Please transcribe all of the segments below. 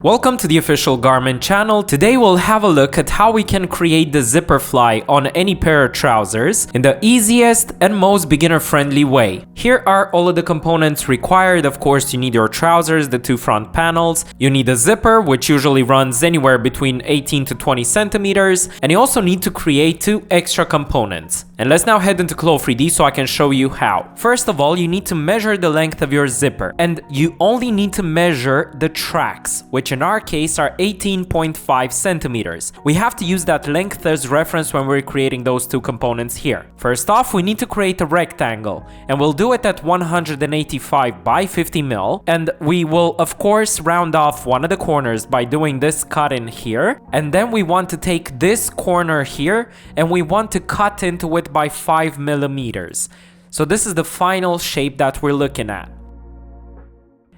Welcome to the official Garmin channel. Today we'll have a look at how we can create the zipper fly on any pair of trousers in the easiest and most beginner-friendly way. Here are all of the components required. Of course, you need your trousers, the two front panels. You need a zipper, which usually runs anywhere between 18 to 20 centimeters. And you also need to create two extra components. And let's now head into Clo3D so I can show you how. First of all, you need to measure the length of your zipper. And you only need to measure the tracks, which in our case are 18.5 centimeters. We have to use that length as reference when we're creating those two components here. First off, we need to create a rectangle, and we'll do it at 185 by 50 mil. And we will of course round off one of the corners by doing this cut in here. And then we want to take this corner here and we want to cut into it by 5 millimeters. So this is the final shape that we're looking at.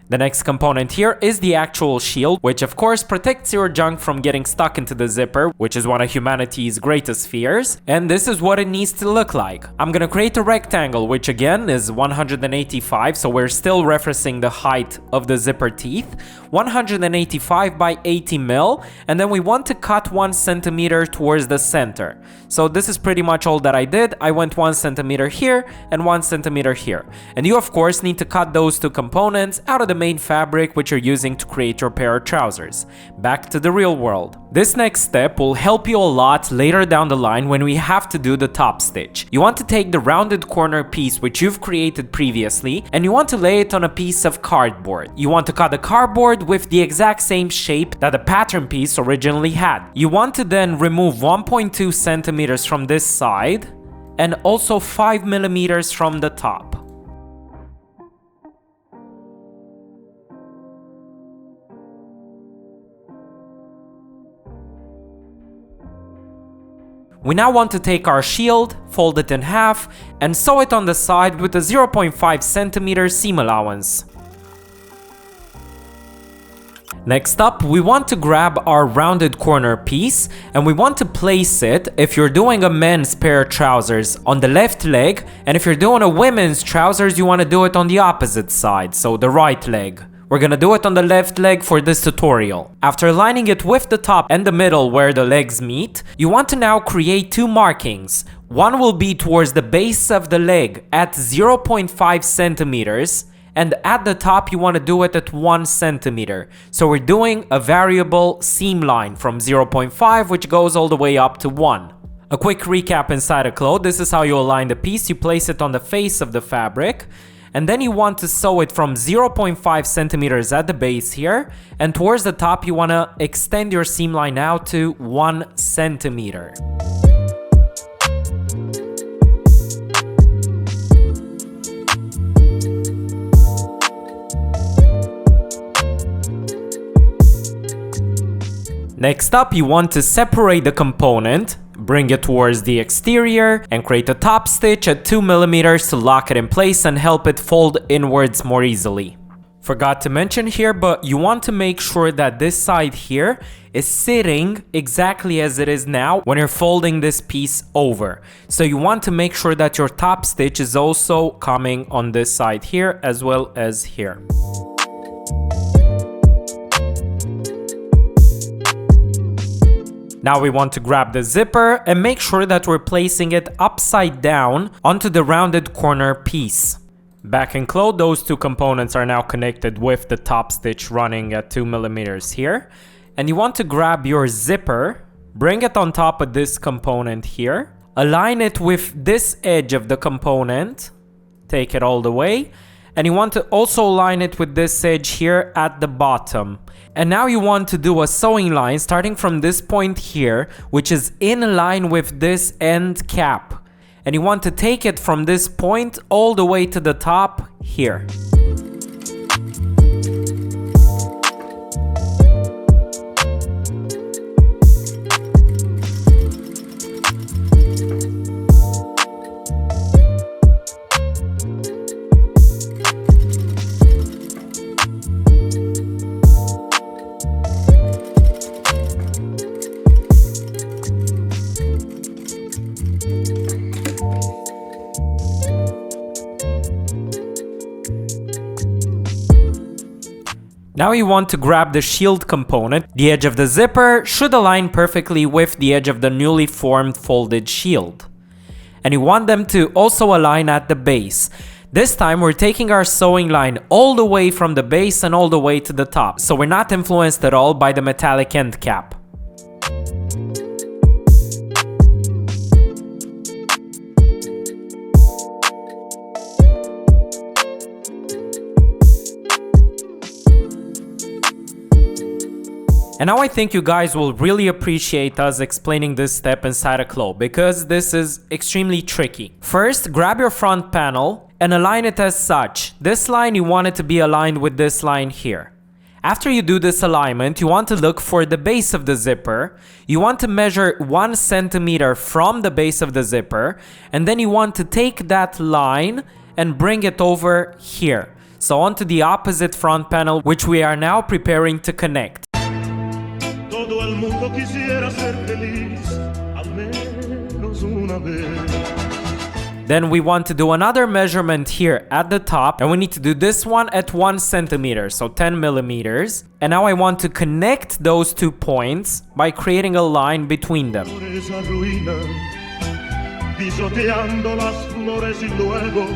The next component here is the actual shield, which of course protects your junk from getting stuck into the zipper, which is one of humanity's greatest fears. And this is what it needs to look like. I'm gonna create a rectangle, which again is 185, so we're still referencing the height of the zipper teeth. 185 by 80 mil, and then we want to cut 1 centimeter towards the center. So this is pretty much all that I did. I went 1 centimeter here and 1 centimeter here. And you of course need to cut those two components out of the main fabric which you're using to create your pair of trousers. Back to the real world. This next step will help you a lot later down the line when we have to do the top stitch. You want to take the rounded corner piece which you've created previously and you want to lay it on a piece of cardboard. You want to cut the cardboard with the exact same shape that the pattern piece originally had. You want to then remove 1.2 centimeters from this side and also 5 millimeters from the top. We now want to take our shield, fold it in half, and sew it on the side with a 0.5 centimeter seam allowance. Next up, we want to grab our rounded corner piece and we want to place it, if you're doing a men's pair of trousers, on the left leg, and if you're doing a women's trousers, you want to do it on the opposite side, so the right leg. We're gonna do it on the left leg for this tutorial. After aligning it with the top and the middle where the legs meet, you want to now create two markings. One will be towards the base of the leg at 0.5 centimeters, and at the top you want to do it at 1 centimeter. So we're doing a variable seam line from 0.5 which goes all the way up to 1. A quick recap inside a cloth. This is how you align the piece. You place it on the face of the fabric. And then you want to sew it from 0.5 centimeters at the base here, and towards the top you want to extend your seam line out to 1 centimeter. Next up, you want to separate the component, bring it towards the exterior, and create a top stitch at 2 millimeters to lock it in place and help it fold inwards more easily. Forgot to mention here, but you want to make sure that this side here is sitting exactly as it is now when you're folding this piece over. So you want to make sure that your top stitch is also coming on this side here as well as here. Now we want to grab the zipper and make sure that we're placing it upside down onto the rounded corner piece. Back in close, those two components are now connected with the top stitch running at 2 millimeters here. And you want to grab your zipper, bring it on top of this component here, align it with this edge of the component, take it all the way, and you want to also align it with this edge here at the bottom. And now you want to do a sewing line starting from this point here, which is in line with this end cap. And you want to take it from this point all the way to the top here. Now you want to grab the shield component. The edge of the zipper should align perfectly with the edge of the newly formed folded shield. And you want them to also align at the base. This time we're taking our sewing line all the way from the base and all the way to the top, so we're not influenced at all by the metallic end cap. And now I think you guys will really appreciate us explaining this step inside a clo, because this is extremely tricky. First, grab your front panel and align it as such. This line, you want it to be aligned with this line here. After you do this alignment, you want to look for the base of the zipper. You want to measure 1 centimeter from the base of the zipper, and then you want to take that line and bring it over here. So onto the opposite front panel, which we are now preparing to connect. Todo el mundo quisiera ser feliz, al menos una vez. Then we want to do another measurement here at the top, and we need to do this one at 1 centimeter, so 10 millimeters. And now I want to connect those 2 points by creating a line between them. Por esa ruina, pisoteando las flores y luego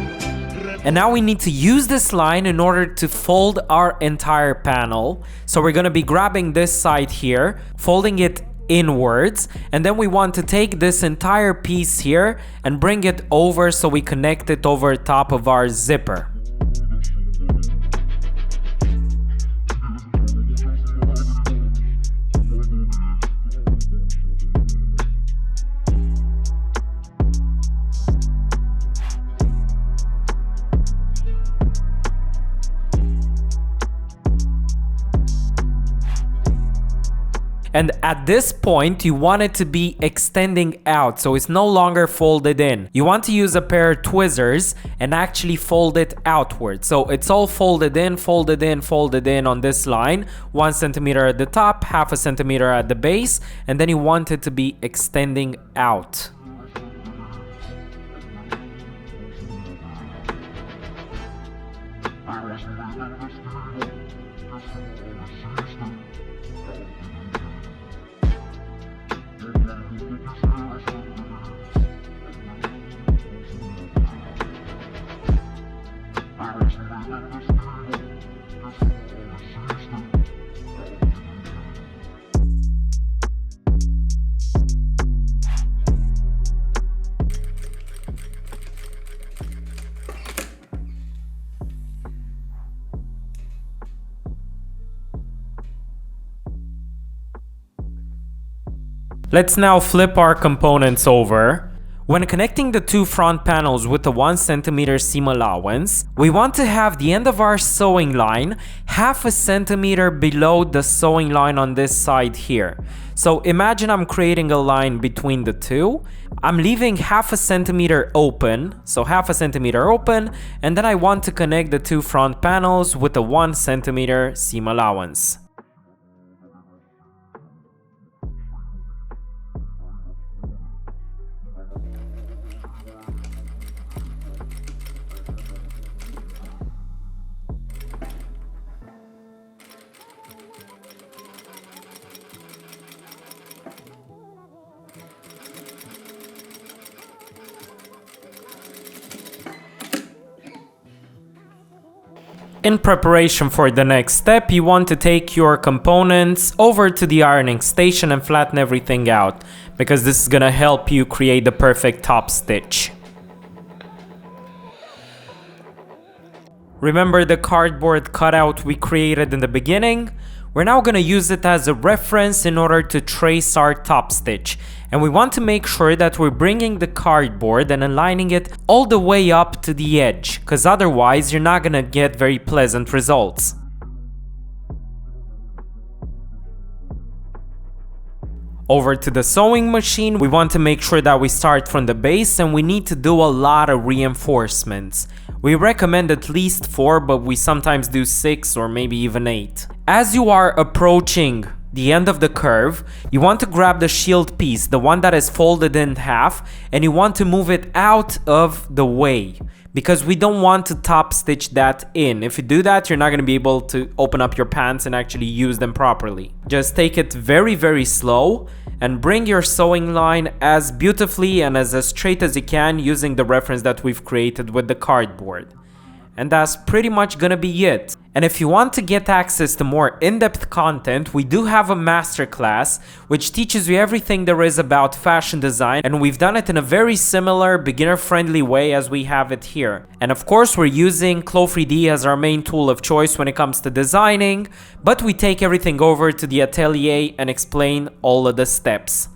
And now we need to use this line in order to fold our entire panel. So we're going to be grabbing this side here, folding it inwards, and then we want to take this entire piece here and bring it over so we connect it over top of our zipper. And at this point, you want it to be extending out, so it's no longer folded in. You want to use a pair of tweezers and actually fold it outward. So it's all folded in, folded in, folded in on this line. 1 centimeter at the top, 0.5 centimeter at the base, and then you want it to be extending out. Let's now flip our components over. When connecting the 2 front panels with the 1 centimeter seam allowance, we want to have the end of our sewing line 0.5 centimeter below the sewing line on this side here. So imagine I'm creating a line between the two. I'm leaving 0.5 centimeter open, so 0.5 centimeter open, and then I want to connect the 2 front panels with the 1 centimeter seam allowance. In preparation for the next step, you want to take your components over to the ironing station and flatten everything out, because this is gonna help you create the perfect top stitch. Remember the cardboard cutout we created in the beginning? We're now gonna use it as a reference in order to trace our top stitch. And we want to make sure that we're bringing the cardboard and aligning it all the way up to the edge, because otherwise you're not gonna get very pleasant results. Over to the sewing machine, we want to make sure that we start from the base, and we need to do a lot of reinforcements. We recommend at least 4, but we sometimes do 6 or maybe even 8. As you are approaching the end of the curve, you want to grab the shield piece, the one that is folded in half, and you want to move it out of the way, because we don't want to top stitch that in. If you do that, you're not going to be able to open up your pants and actually use them properly. Just take it very, very slow and bring your sewing line as beautifully and as straight as you can using the reference that we've created with the cardboard. And that's pretty much gonna be it. And if you want to get access to more in-depth content, we do have a masterclass which teaches you everything there is about fashion design, and we've done it in a very similar beginner-friendly way as we have it here. And of course, we're using Clo3D as our main tool of choice when it comes to designing, but we take everything over to the atelier and explain all of the steps.